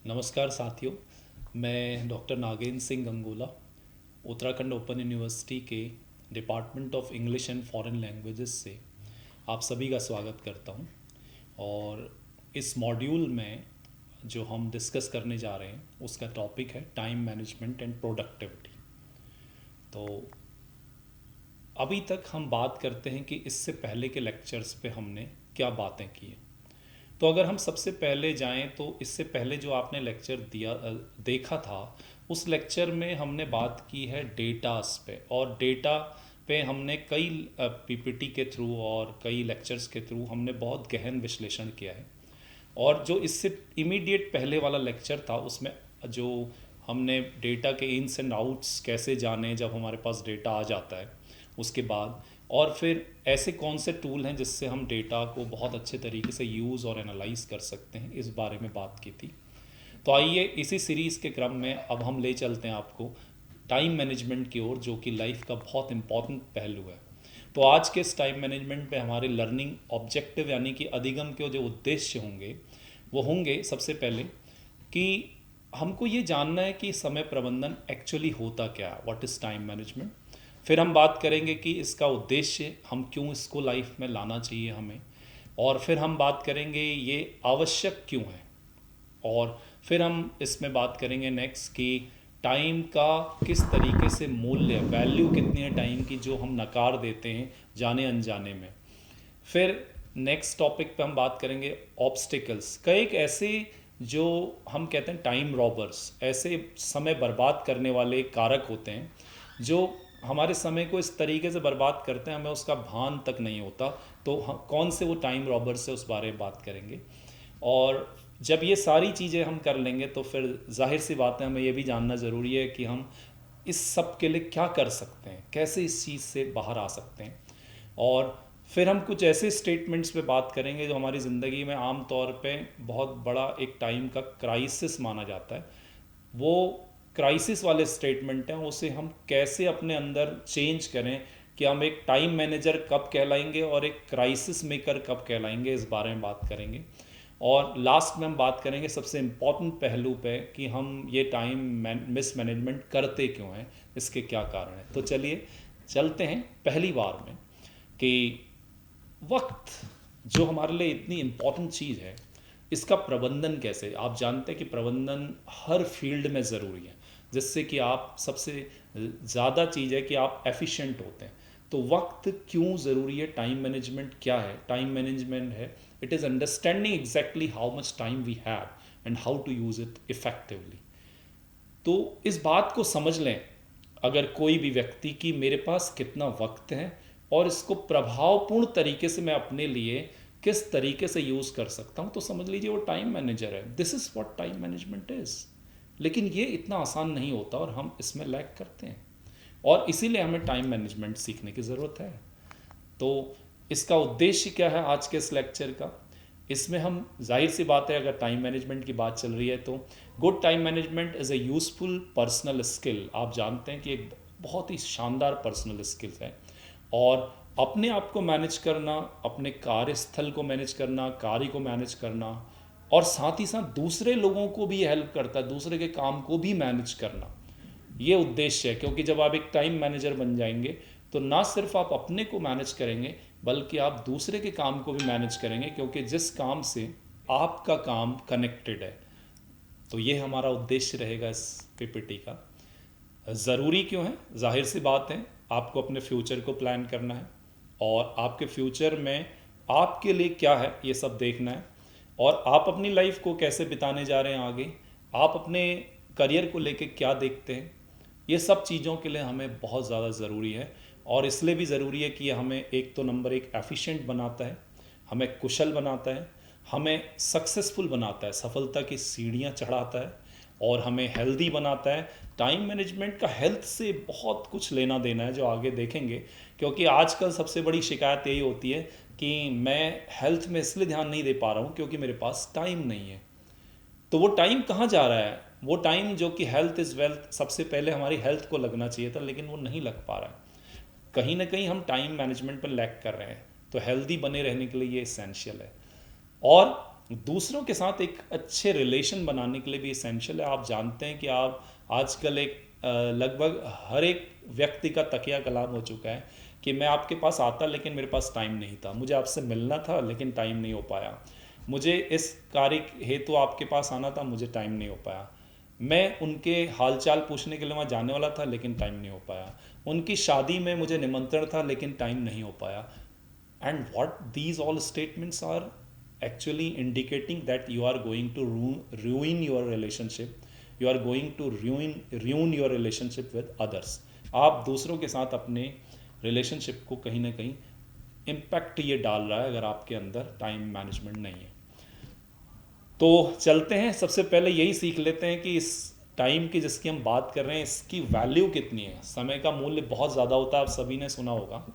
नमस्कार साथियों। मैं doctor Nagendra Singh Gangola Uttarakhand open university के department of English and foreign languages से आप सभी का स्वागत करता हूं। और इस मॉड्यूल में जो हम डिस्कस करने जा रहे हैं उसका टॉपिक है टाइम मैनेजमेंट एंड प्रोडक्टिविटी। तो अभी तक हम बात करते हैं कि इससे पहले के लेक्चर्स पे हमने क्या बातें की हैं। तो अगर हम सबसे पहले जाएं तो इससे पहले जो आपने लेक्चर देखा था, उस लेक्चर में हमने बात की है डेटास पे, और डेटा पे हमने कई पीपीटी के थ्रू और कई लेक्चर्स के थ्रू हमने बहुत गहन विश्लेषण किया है। और जो इससे इमीडिएट पहले वाला लेक्चर था उसमें जो हमने डेटा के इन्स एंड आउट्स कैसे जाने जब हमारे पास डेटा आ जाता है उसके बाद, और फिर ऐसे कौन से टूल हैं जिससे हम डेटा को बहुत अच्छे तरीके से यूज़ और एनालाइज कर सकते हैं, इस बारे में बात की थी। तो आइए इसी सीरीज़ के क्रम में अब हम ले चलते हैं आपको टाइम मैनेजमेंट की ओर, जो कि लाइफ का बहुत इंपॉर्टेंट पहलू है। तो आज के इस टाइम मैनेजमेंट में हमारे लर्निंग ऑब्जेक्टिव यानी कि अधिगम के जो उद्देश्य होंगे वो होंगे सबसे पहले कि हमको ये जानना है कि समय प्रबंधन एक्चुअली होता क्या है, व्हाट इज़ टाइम मैनेजमेंट। फिर हम बात करेंगे कि इसका उद्देश्य, हम क्यों इसको लाइफ में लाना चाहिए हमें। और फिर हम बात करेंगे ये आवश्यक क्यों है। और फिर हम इसमें बात करेंगे नेक्स्ट कि टाइम का किस तरीके से मूल्य, वैल्यू कितनी है टाइम की जो हम नकार देते हैं जाने अनजाने में। फिर नेक्स्ट टॉपिक पे हम बात करेंगे ऑब्स्टिकल्स, कई एक ऐसे जो हम कहते हैं टाइम रॉबर्स, ऐसे समय बर्बाद करने वाले कारक होते हैं जो हमारे समय को इस तरीके से बर्बाद करते हैं हमें उसका भान तक नहीं होता। तो हम कौन से वो टाइम रॉबर्स है उस बारे में बात करेंगे। और जब ये सारी चीज़ें हम कर लेंगे तो फिर जाहिर सी बात है हमें ये भी जानना ज़रूरी है कि हम इस सब के लिए क्या कर सकते हैं, कैसे इस चीज़ से बाहर आ सकते हैं। और फिर हम कुछ ऐसे स्टेटमेंट्स पे बात करेंगे जो हमारी ज़िंदगी में आम तौर पे बहुत बड़ा एक टाइम का क्राइसिस माना जाता है। वो क्राइसिस वाले स्टेटमेंट हैं, उसे हम कैसे अपने अंदर चेंज करें कि हम एक टाइम मैनेजर कब कहलाएंगे और एक क्राइसिस मेकर कब कहलाएंगे, इस बारे में बात करेंगे। और लास्ट में हम बात करेंगे सबसे इम्पॉर्टेंट पहलू पे कि हम ये टाइम मिस मैनेजमेंट करते क्यों हैं, इसके क्या कारण हैं। तो चलिए चलते हैं पहली बार में कि वक्त जो हमारे लिए इतनी इम्पॉर्टेंट चीज़ है, इसका प्रबंधन कैसे। आप जानते हैं कि प्रबंधन हर फील्ड में ज़रूरी है, जिससे कि आप सबसे ज़्यादा चीज़ है कि आप एफिशिएंट होते हैं। तो वक्त क्यों ज़रूरी है, टाइम मैनेजमेंट क्या है। टाइम मैनेजमेंट है, it is understanding exactly how much time we have and how to use it effectively. तो इस बात को समझ लें अगर कोई भी व्यक्ति कि मेरे पास कितना वक्त है और इसको प्रभावपूर्ण तरीके से मैं अपने लिए किस तरीके से यूज़ कर सकता हूँ, तो समझ लीजिए वो टाइम मैनेजर है। This is what time management is. लेकिन ये इतना आसान नहीं होता और हम इसमें लैग करते हैं, और इसीलिए हमें टाइम मैनेजमेंट सीखने की ज़रूरत है। तो इसका उद्देश्य क्या है आज के इस लेक्चर का। इसमें हम जाहिर सी बात है अगर टाइम मैनेजमेंट की बात चल रही है तो good time management is a useful personal skill. आप जानते हैं कि एक बहुत ही शानदार पर्सनल स्किल है। और अपने आप को मैनेज करना, अपने कार्यस्थल को मैनेज करना, कार्य को मैनेज करना, और साथ ही साथ दूसरे लोगों को भी हेल्प करता है, दूसरे के काम को भी मैनेज करना, ये उद्देश्य है। क्योंकि जब आप एक टाइम मैनेजर बन जाएंगे तो ना सिर्फ आप अपने को मैनेज करेंगे बल्कि आप दूसरे के काम को भी मैनेज करेंगे, क्योंकि जिस काम से आपका काम कनेक्टेड है। तो ये हमारा उद्देश्य रहेगा इस पीपीटी का। ज़रूरी क्यों है, जाहिर सी बात है आपको अपने फ्यूचर को प्लान करना है और आपके फ्यूचर में आपके लिए क्या है ये सब देखना है, और आप अपनी लाइफ को कैसे बिताने जा रहे हैं आगे, आप अपने करियर को लेके क्या देखते हैं, ये सब चीज़ों के लिए हमें बहुत ज़्यादा ज़रूरी है। और इसलिए भी ज़रूरी है कि ये हमें एक तो नंबर एक एफिशिएंट बनाता है, हमें कुशल बनाता है, हमें सक्सेसफुल बनाता है, सफलता की सीढ़ियाँ चढ़ाता है, और हमें हेल्दी बनाता है। टाइम मैनेजमेंट का हेल्थ से बहुत कुछ लेना देना है जो आगे देखेंगे। क्योंकि आजकल सबसे बड़ी शिकायत यही होती है कि मैं हेल्थ में इसलिए ध्यान नहीं दे पा रहा हूँ क्योंकि मेरे पास टाइम नहीं है। तो वो टाइम कहाँ जा रहा है, वो टाइम जो कि हेल्थ इज़ वेल्थ, सबसे पहले हमारी हेल्थ को लगना चाहिए था लेकिन वो नहीं लग पा रहा है। कहीं ना कहीं हम टाइम मैनेजमेंट पर लैग कर रहे हैं। तो हेल्दी बने रहने के लिए ये इसेंशियल है। और दूसरों के साथ एक अच्छे रिलेशन बनाने के लिए भी इसेंशियल है। आप जानते हैं कि आप आजकल एक लगभग हर एक व्यक्ति का तकिया कलाम हो चुका है कि मैं आपके पास आता लेकिन मेरे पास टाइम नहीं था, मुझे आपसे मिलना था लेकिन टाइम नहीं हो पाया, मुझे इस कार्य हेतु आपके पास आना था, मुझे टाइम नहीं हो पाया, मैं उनके हालचाल पूछने के लिए वहाँ जाने वाला था लेकिन टाइम नहीं हो पाया, उनकी शादी में मुझे निमंत्रण था लेकिन टाइम नहीं हो पाया। And what these all statements are actually indicating that you are going to ruin your relationship, you are going to ruin your relationship with others। आप दूसरों के साथ अपने रिलेशनशिप को कहीं ना कहीं इम्पैक्ट ये डाल रहा है अगर आपके अंदर टाइम मैनेजमेंट नहीं है। तो चलते हैं, सबसे पहले यही सीख लेते हैं कि इस टाइम की जिसकी हम बात कर रहे हैं इसकी वैल्यू कितनी है। समय का मूल्य बहुत ज़्यादा होता है, आप सभी ने सुना होगा,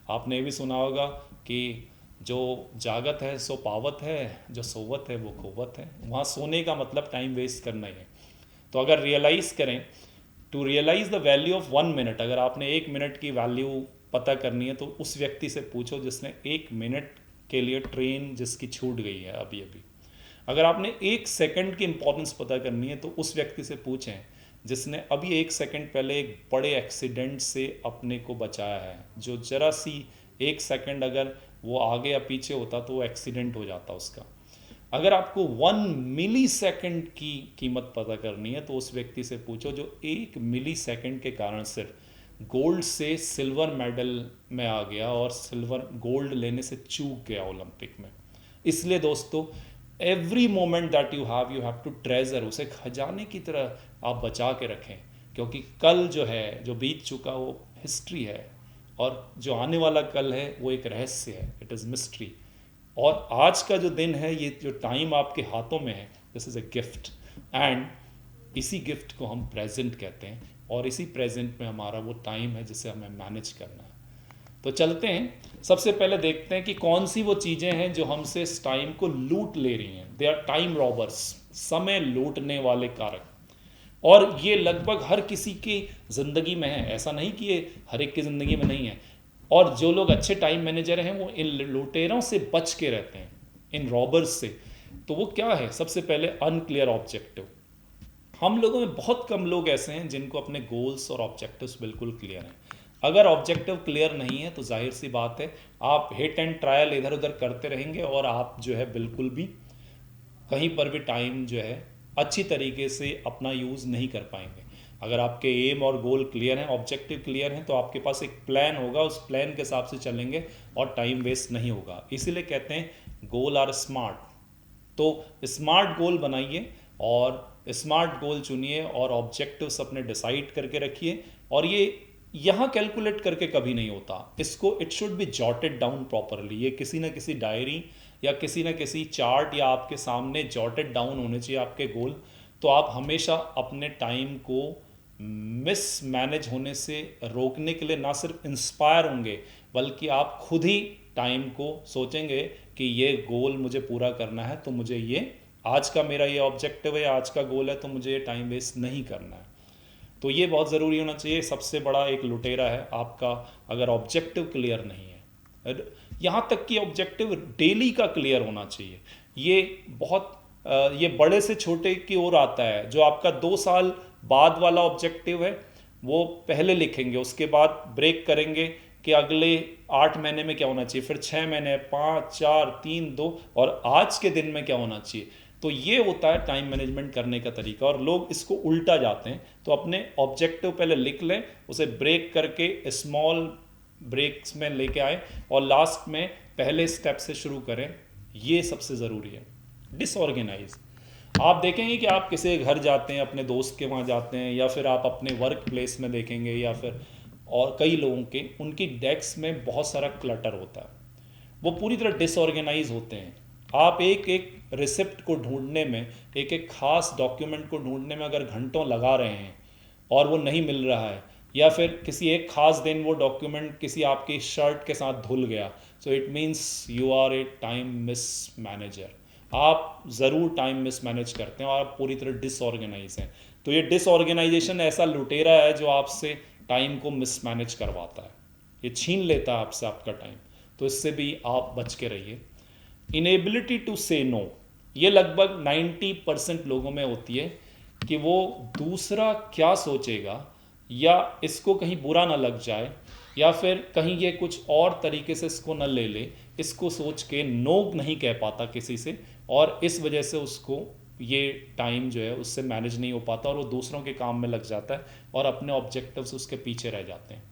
आपने भी सुना होगा कि जो जागत है सो पावत है, जो सोवत है वो खोवत है। वहाँ सोने का मतलब टाइम वेस्ट करना ही है। तो अगर रियलाइज़ करें, to realize the value of 1 minute, अगर आपने 1 मिनट की वैल्यू पता करनी है तो उस व्यक्ति से पूछो जिसने 1 मिनट के लिए ट्रेन जिसकी छूट गई है अभी अभी। अगर आपने 1 सेकंड की इंपॉर्टेंस पता करनी है तो उस व्यक्ति से पूछें जिसने अभी 1 सेकंड पहले एक बड़े एक्सीडेंट से अपने को बचाया है, जो जरा सी 1 सेकंड अगर वो आगे या पीछे होता तो वो एक्सीडेंट हो जाता उसका। अगर आपको 1 मिली सेकंड की कीमत पता करनी है तो उस व्यक्ति से पूछो जो 1 मिली सेकंड के कारण सिर्फ गोल्ड से सिल्वर मेडल में आ गया और सिल्वर गोल्ड लेने से चूक गया ओलंपिक में। इसलिए दोस्तों, every moment that you have to treasure, उसे खजाने की तरह आप बचा के रखें, क्योंकि कल जो है, जो बीत चुका वो हिस्ट्री है, और जो आने वाला कल है वो एक रहस्य है, इट इज़ मिस्ट्री। और आज का जो दिन है, ये जो टाइम आपके हाथों में है, this is a gift, and इसी गिफ्ट को हम प्रेजेंट कहते हैं, और इसी प्रेजेंट में हमारा वो टाइम है जिसे हमें मैनेज करना है। तो चलते हैं, सबसे पहले देखते हैं कि कौन सी वो चीज़ें हैं जो हमसे इस टाइम को लूट ले रही हैं। दे आर टाइम रॉबर्स, समय लूटने वाले कारक। और ये लगभग हर किसी की ज़िंदगी में है, ऐसा नहीं कि ये हर एक की ज़िंदगी में नहीं है। और जो लोग अच्छे टाइम मैनेजर हैं वो इन लुटेरों से बच के रहते हैं, इन रॉबर्स से। तो वो क्या है? सबसे पहले अनक्लियर ऑब्जेक्टिव। हम लोगों में बहुत कम लोग ऐसे हैं जिनको अपने गोल्स और ऑब्जेक्टिव्स बिल्कुल क्लियर हैं। अगर ऑब्जेक्टिव क्लियर नहीं है तो जाहिर सी बात है आप हिट एंड ट्रायल इधर उधर करते रहेंगे और आप जो है बिल्कुल भी कहीं पर भी टाइम जो है अच्छी तरीके से अपना यूज़ नहीं कर पाएंगे। अगर आपके एम और गोल क्लियर हैं, ऑब्जेक्टिव क्लियर हैं, तो आपके पास एक प्लान होगा, उस प्लान के हिसाब से चलेंगे और टाइम वेस्ट नहीं होगा। इसीलिए कहते हैं गोल आर स्मार्ट। तो स्मार्ट गोल बनाइए और स्मार्ट गोल चुनिए और ऑब्जेक्टिव्स अपने डिसाइड करके रखिए। और ये यहाँ कैलकुलेट करके कभी नहीं होता, इसको it should be jotted down properly. ये किसी ना किसी डायरी या किसी ना किसी चार्ट या आपके सामने जॉटेड डाउन होने चाहिए आपके गोल। तो आप हमेशा अपने टाइम को मिस मैनेज होने से रोकने के लिए ना सिर्फ इंस्पायर होंगे, बल्कि आप खुद ही टाइम को सोचेंगे कि ये गोल मुझे पूरा करना है, तो मुझे ये आज का मेरा ये ऑब्जेक्टिव है, आज का गोल है, तो मुझे ये टाइम वेस्ट नहीं करना है। तो ये बहुत ज़रूरी होना चाहिए। सबसे बड़ा एक लुटेरा है आपका अगर ऑब्जेक्टिव क्लियर नहीं है। यहाँ तक कि ऑब्जेक्टिव डेली का क्लियर होना चाहिए। ये बहुत ये बड़े से छोटे की ओर आता है। जो आपका 2 साल बाद वाला ऑब्जेक्टिव है वो पहले लिखेंगे, उसके बाद ब्रेक करेंगे कि अगले 8 महीने में क्या होना चाहिए, फिर 6 महीने, 5, 4, 3, 2 और आज के दिन में क्या होना चाहिए। तो ये होता है टाइम मैनेजमेंट करने का तरीका, और लोग इसको उल्टा जाते हैं। तो अपने ऑब्जेक्टिव पहले लिख लें, उसे ब्रेक करके स्मॉल ब्रेक्स में लेके आए और लास्ट में पहले स्टेप से शुरू करें। ये सबसे ज़रूरी है। डिसऑर्गेनाइज, आप देखेंगे कि आप किसी घर जाते हैं, अपने दोस्त के वहाँ जाते हैं, या फिर आप अपने वर्क प्लेस में देखेंगे, या फिर और कई लोगों के उनकी डेस्क में बहुत सारा क्लटर होता है, वो पूरी तरह डिसऑर्गेनाइज होते हैं। आप एक एक रिसिप्ट को ढूंढने में, एक एक खास डॉक्यूमेंट को ढूंढने में अगर घंटों लगा रहे हैं और वो नहीं मिल रहा है, या फिर किसी एक खास दिन वो डॉक्यूमेंट किसी आपकी शर्ट के साथ धुल गया, so it means you are a time mismanager. आप ज़रूर टाइम मिस मैनेज करते हैं और आप पूरी तरह डिसऑर्गेनाइज हैं। तो ये डिसऑर्गेनाइजेशन ऐसा लुटेरा है जो आपसे टाइम को मिस मैनेज करवाता है, ये छीन लेता है आपसे आपका टाइम। तो इससे भी आप बच के रहिए। इनेबिलिटी टू से नो, ये लगभग 90% लोगों में होती है कि वो दूसरा क्या सोचेगा, या इसको कहीं बुरा ना लग जाए, या फिर कहीं ये कुछ और तरीके से इसको न ले ले, इसको सोच के नो नहीं कह पाता किसी से, और इस वजह से उसको ये टाइम जो है उससे मैनेज नहीं हो पाता और वो दूसरों के काम में लग जाता है और अपने ऑब्जेक्टिव्स उसके पीछे रह जाते हैं।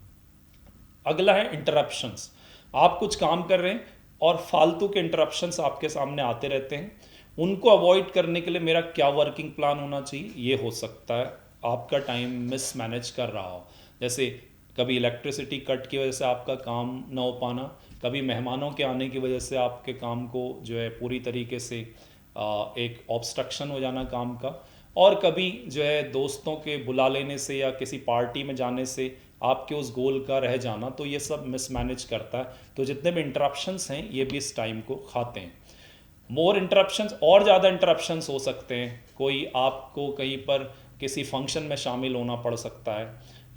अगला है इंटरप्शंस। आप कुछ काम कर रहे हैं और फालतू के इंटरप्शंस आपके सामने आते रहते हैं, उनको अवॉइड करने के लिए मेरा क्या वर्किंग प्लान होना चाहिए। ये हो सकता है आपका टाइम मिस मैनेज कर रहा हो, जैसे कभी इलेक्ट्रिसिटी कट की वजह से आपका काम ना हो पाना, कभी मेहमानों के आने की वजह से आपके काम को जो है पूरी तरीके से एक ऑब्स्ट्रक्शन हो जाना काम का, और कभी जो है दोस्तों के बुला लेने से या किसी पार्टी में जाने से आपके उस गोल का रह जाना, तो ये सब मिसमैनेज करता है। तो जितने भी इंटरप्शंस हैं ये भी इस टाइम को खाते हैं। मोर इंटरप्शंस, और ज़्यादा इंटरप्शंस हो सकते हैं। कोई आपको कहीं पर किसी फंक्शन में शामिल होना पड़ सकता है,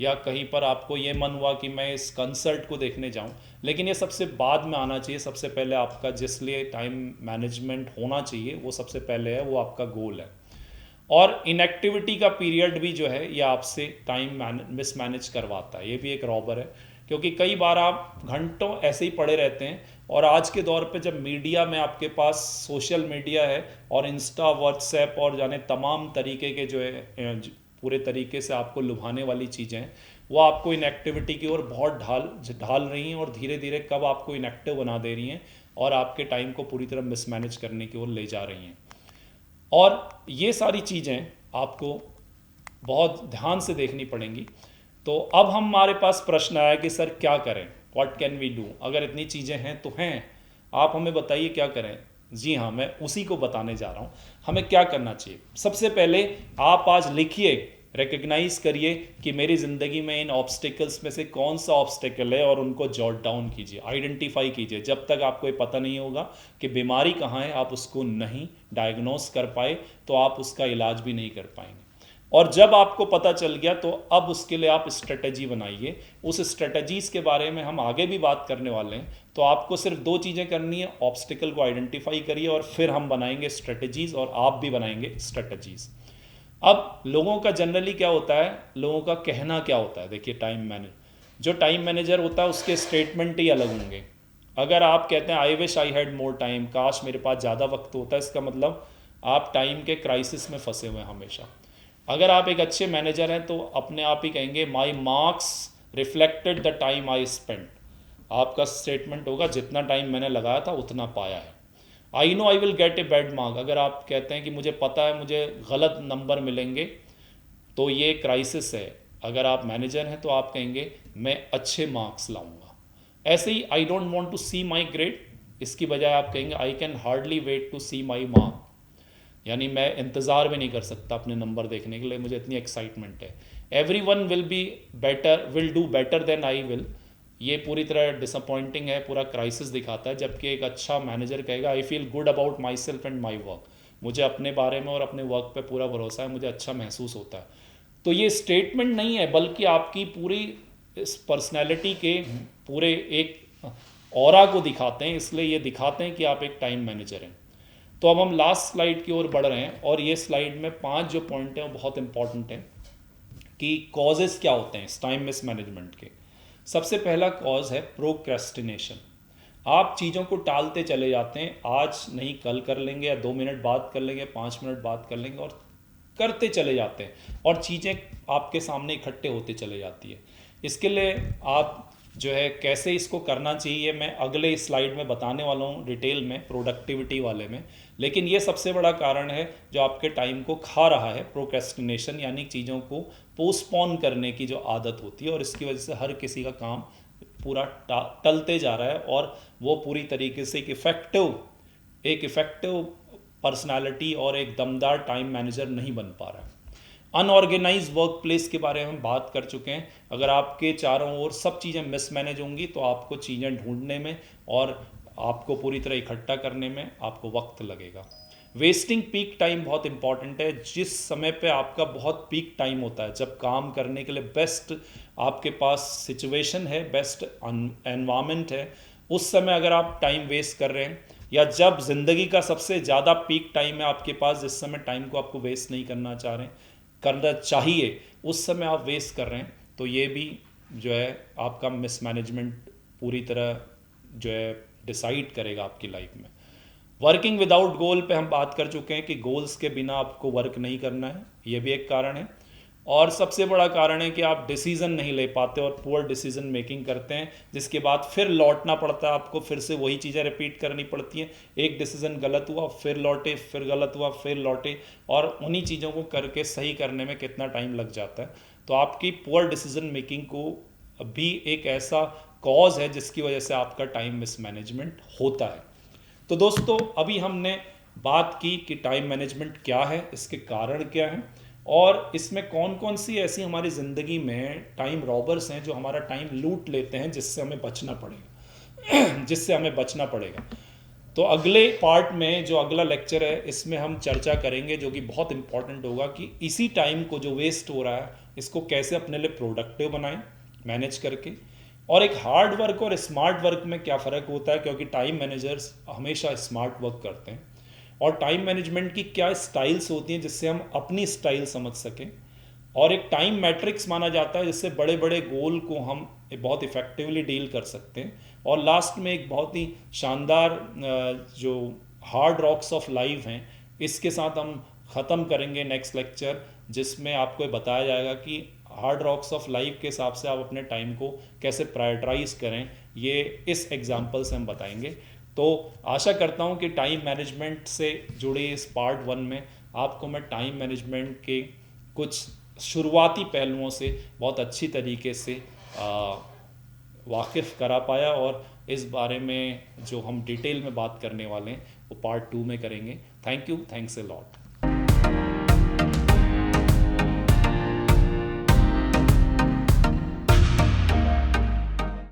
या कहीं पर आपको ये मन हुआ कि मैं इस कंसर्ट को देखने जाऊं, लेकिन ये सबसे बाद में आना चाहिए। सबसे पहले आपका जिस लिए टाइम मैनेजमेंट होना चाहिए वो सबसे पहले है, वो आपका गोल है। और इनएक्टिविटी का पीरियड भी जो है ये आपसे टाइम मिसमैनेज करवाता है, ये भी एक रॉबर है, क्योंकि कई बार आप घंटों ऐसे ही पड़े रहते हैं। और आज के दौर पे जब मीडिया में आपके पास सोशल मीडिया है और इंस्टा, व्हाट्सएप और जाने तमाम तरीके के जो है पूरे तरीके से आपको लुभाने वाली चीज़ें हैं, वो आपको इनएक्टिविटी की ओर बहुत ढाल रही हैं और धीरे धीरे कब आपको इनएक्टिव बना दे रही हैं और आपके टाइम को पूरी तरह मिसमैनेज करने की ओर ले जा रही हैं। और ये सारी चीज़ें आपको बहुत ध्यान से देखनी पड़ेंगी। तो अब हमारे पास प्रश्न आया कि सर क्या करें, व्हाट कैन वी डू। अगर इतनी चीज़ें हैं तो हैं, आप हमें बताइए क्या करें। जी हाँ, मैं उसी को बताने जा रहा हूँ हमें क्या करना चाहिए। सबसे पहले आप आज लिखिए, रिकग्नाइज करिए कि मेरी ज़िंदगी में इन ऑब्स्टिकल्स में से कौन सा ऑब्स्टिकल है और उनको जॉट डाउन कीजिए, आइडेंटिफाई कीजिए। जब तक आपको ये पता नहीं होगा कि बीमारी कहाँ है, आप उसको नहीं डायग्नोस कर पाए तो आप उसका इलाज भी नहीं कर पाएंगे। और जब आपको पता चल गया तो अब उसके लिए आप स्ट्रेटजी बनाइए। उस स्ट्रेटजीज़ के बारे में हम आगे भी बात करने वाले हैं। तो आपको सिर्फ दो चीज़ें करनी है, ऑब्स्टिकल को आइडेंटिफाई करिए और फिर हम बनाएंगे स्ट्रेटजीज़, और आप भी बनाएंगे स्ट्रेटजीज़। अब लोगों का जनरली क्या होता है, लोगों का कहना क्या होता है। देखिए, जो टाइम मैनेजर होता है उसके स्टेटमेंट ही अलग होंगे। अगर आप कहते हैं I wish I had more time, काश मेरे पास ज़्यादा वक्त होता है, इसका मतलब आप टाइम के क्राइसिस में फंसे हुए हैं हमेशा। अगर आप एक अच्छे मैनेजर हैं तो अपने आप ही कहेंगे माई marks reflected the time I spend. आपका स्टेटमेंट होगा जितना टाइम मैंने लगाया था उतना पाया है। I know I will get a bad mark. अगर आप कहते हैं कि मुझे पता है मुझे गलत नंबर मिलेंगे, तो ये क्राइसिस है। अगर आप मैनेजर हैं तो आप कहेंगे मैं अच्छे मार्क्स लाऊंगा। ऐसे ही I don't want to see my grade, इसकी बजाय आप कहेंगे I can hardly wait to see my mark. यानी मैं इंतज़ार भी नहीं कर सकता अपने नंबर देखने के लिए, मुझे इतनी एक्साइटमेंट है। Everyone will do better than I will. ये पूरी तरह डिसअपॉइंटिंग है, पूरा क्राइसिस दिखाता है। जबकि एक अच्छा मैनेजर कहेगा I feel good about my self and my work. मुझे अपने बारे में और अपने वर्क पे पूरा भरोसा है, मुझे अच्छा महसूस होता है। तो ये स्टेटमेंट नहीं है, बल्कि आपकी पूरी इस पर्सनैलिटी के पूरे एक ऑरा को दिखाते हैं। इसलिए ये दिखाते हैं कि आप एक टाइम मैनेजर हैं। तो अब हम लास्ट स्लाइड की ओर बढ़ रहे हैं, और ये स्लाइड में 5 जो पॉइंट हैं वो बहुत इंपॉर्टेंट हैं कि कॉजेज़ क्या होते हैं इस टाइम मिसमैनेजमेंट के। सबसे पहला कॉज है प्रोक्रेस्टिनेशन। आप चीज़ों को टालते चले जाते हैं, आज नहीं कल कर लेंगे, या 2 मिनट बाद कर लेंगे, 5 मिनट बाद कर लेंगे, और करते चले जाते हैं और चीज़ें आपके सामने इकट्ठे होते चले जाती है। इसके लिए आप जो है कैसे इसको करना चाहिए मैं अगले स्लाइड में बताने वाला हूँ डिटेल में, प्रोडक्टिविटी वाले में। लेकिन ये सबसे बड़ा कारण है जो आपके टाइम को खा रहा है, प्रोक्रेस्टिनेशन, यानी चीज़ों को पोस्टपोन करने की जो आदत होती है, और इसकी वजह से हर किसी का काम पूरा टलते जा रहा है और वो पूरी तरीके से एक इफ़ेक्टिव पर्सनालिटी और एक दमदार टाइम मैनेजर नहीं बन पा रहा है। अनऑर्गेनाइज वर्क प्लेस के बारे में हम बात कर चुके हैं। अगर आपके चारों ओर सब चीज़ें मिसमैनेज होंगी तो आपको चीज़ें ढूंढने में और आपको पूरी तरह इकट्ठा करने में आपको वक्त लगेगा। वेस्टिंग पीक टाइम बहुत इंपॉर्टेंट है। जिस समय पे आपका बहुत पीक टाइम होता है, जब काम करने के लिए बेस्ट आपके पास सिचुएशन है, बेस्ट एनवायरनमेंट है, उस समय अगर आप टाइम वेस्ट कर रहे हैं या जब ज़िंदगी का सबसे ज़्यादा पीक टाइम है आपके पास, जिस समय टाइम को आपको वेस्ट नहीं करना चाह रहे हैं, करना चाहिए, उस समय आप वेस्ट कर रहे हैं, तो ये भी जो है आपका मिसमैनेजमेंट पूरी तरह जो है डिसाइड करेगा आपकी लाइफ में। वर्किंग विदाउट गोल पे हम बात कर चुके हैं कि गोल्स के बिना आपको वर्क नहीं करना है, ये भी एक कारण है। और सबसे बड़ा कारण है कि आप डिसीजन नहीं ले पाते और पुअर डिसीजन मेकिंग करते हैं, जिसके बाद फिर लौटना पड़ता है आपको, फिर से वही चीज़ें रिपीट करनी पड़ती हैं। एक डिसीजन गलत हुआ, फिर लौटे, फिर गलत हुआ, फिर लौटे, और उन्हीं चीज़ों को करके सही करने में कितना टाइम लग जाता है। तो आपकी पुअर डिसीजन मेकिंग को भी एक ऐसा कॉज है जिसकी वजह से आपका टाइम मिसमैनेजमेंट होता है। तो दोस्तों, अभी हमने बात की कि टाइम मैनेजमेंट क्या है, इसके कारण क्या हैं, और इसमें कौन कौन सी ऐसी हमारी ज़िंदगी में टाइम रॉबर्स हैं जो हमारा टाइम लूट लेते हैं, जिससे हमें बचना पड़ेगा जिससे हमें बचना पड़ेगा। तो अगले पार्ट में जो अगला लेक्चर है, इसमें हम चर्चा करेंगे, जो कि बहुत इंपॉर्टेंट होगा, कि इसी टाइम को जो वेस्ट हो रहा है, इसको कैसे अपने लिए प्रोडक्टिव बनाएं मैनेज करके, और एक हार्ड वर्क और स्मार्ट वर्क में क्या फ़र्क होता है, क्योंकि टाइम मैनेजर्स हमेशा स्मार्ट वर्क करते हैं, और टाइम मैनेजमेंट की क्या स्टाइल्स होती हैं जिससे हम अपनी स्टाइल समझ सकें, और एक टाइम मैट्रिक्स माना जाता है जिससे बड़े बड़े गोल को हम बहुत इफ़ेक्टिवली डील कर सकते हैं। और लास्ट में एक बहुत ही शानदार जो हार्ड रॉक्स ऑफ लाइफ हैं, इसके साथ हम ख़त्म करेंगे नेक्स्ट लेक्चर, जिसमें आपको बताया जाएगा कि हार्ड रॉक्स ऑफ लाइफ के हिसाब से आप अपने टाइम को कैसे प्रायोरिटाइज करें, ये इस एग्जाम्पल से हम बताएंगे। तो आशा करता हूँ कि टाइम मैनेजमेंट से जुड़े इस पार्ट 1 में आपको मैं टाइम मैनेजमेंट के कुछ शुरुआती पहलुओं से बहुत अच्छी तरीके से वाकिफ़ करा पाया, और इस बारे में जो हम डिटेल में बात करने वाले हैं वो पार्ट 2 में करेंगे। Thank you, thanks a lot.